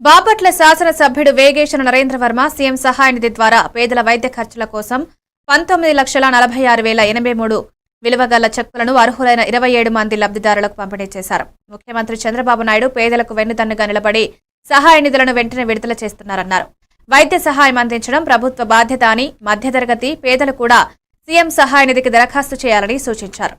బాపట్ల శాసనసభ్యుడు వేగేశ్వర నరేంద్ర వర్మ సీఎం సహాయ నిధి ద్వారా పేదల వైద్య ఖర్చుల కోసం 19,46,083 విలువగల చెక్కులను అర్హులైన 27 మంది లబ్ధిదారులకు పంపిణీ చేశారు. ముఖ్యమంత్రి చంద్రబాబు నాయుడు పేదలకు వెన్నుదన్నుగా నిలబడి సహాయ నిధులను వెంటనే విడుదల చేస్తున్నారన్నారు. వైద్య సహాయం అందించడం ప్రభుత్వ బాధ్యత అని, మధ్యతరగతి పేదలు కూడా సీఎం సహాయ నిధికి దరఖాస్తు చేయాలని సూచించారు.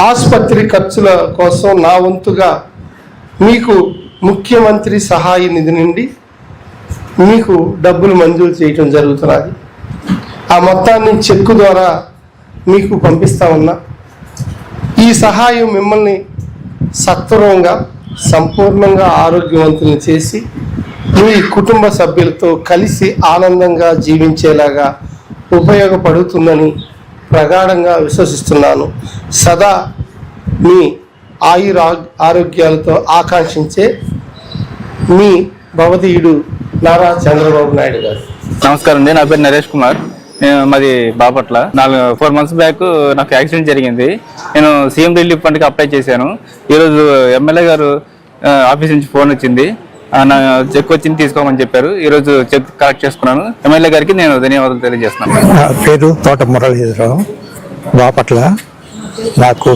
ఆసుపత్రి ఖర్చుల కోసం నా వంతుగా మీకు ముఖ్యమంత్రి సహాయ నిధి నుండి మీకు డబ్బులు మంజూరు చేయటం జరుగుతున్నది. ఆ మొత్తాన్ని చెక్కు ద్వారా మీకు పంపిస్తా ఉన్నా. ఈ సహాయం మిమ్మల్ని సత్వరంగా సంపూర్ణంగా ఆరోగ్యవంతులను చేసి మీ కుటుంబ సభ్యులతో కలిసి ఆనందంగా జీవించేలాగా ఉపయోగపడుతుందని ప్రగాఢంగా విశ్వసిస్తున్నాను. సదా మీ ఆరోగ్యాలతో ఆకాంక్షించే మీ భవదీయుడు నారా చంద్రబాబు నాయుడు గారు. నమస్కారం అండి, నా పేరు నరేష్ కుమార్. మాది బాపట్ల. 4 months బ్యాక్ నాకు యాక్సిడెంట్ జరిగింది. నేను సీఎం రిలీఫ్ ఫండ్కి అప్లై చేశాను. ఈరోజు ఎమ్మెల్యే గారు ఆఫీస్ నుంచి ఫోన్ వచ్చింది, నా చెక్ వచ్చింది తీసుకోమని చెప్పారు. ఈరోజు చెక్ కలెక్ట్ చేసుకున్నాను. ఎమ్మెల్యే గారికి నేను ధన్యవాదాలు తెలియజేస్తున్నాను. నా పేరు తోట మురళీధరరావు, బాపట్ల. నాకు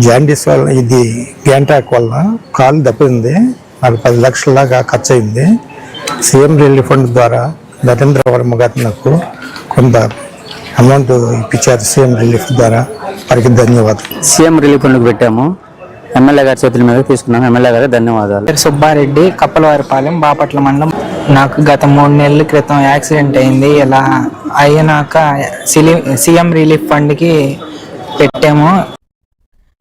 జాండీస్ వల్ల, ఇది గ్యాంటాక్ వల్ల కాలు దెబ్బతింది. నాకు 10 లక్షల దాకా ఖర్చు అయింది. సీఎం రిలీఫ్ ఫండ్ ద్వారా నరేంద్ర వర్మ గారు నాకు కొంత అమౌంట్ ఇప్పించారు. సీఎం రిలీఫ్ ద్వారా వారికి ధన్యవాదాలు. సీఎం రిలీఫ్ ఫండ్కి పెట్టాము. ఎమ్మెల్యే గారి చేతుల మీద తీసుకున్నాను. ఎమ్మెల్యే గారు ధన్యవాదాలు. సుబ్బారెడ్డి, కప్పలవారిపాలెం, బాపట్ల మండలం. నాకు గత 3 నెలల క్రితం యాక్సిడెంట్ అయింది. ఇలా అయినాక సీఎం రిలీఫ్ ఫండ్కి పెట్టాము.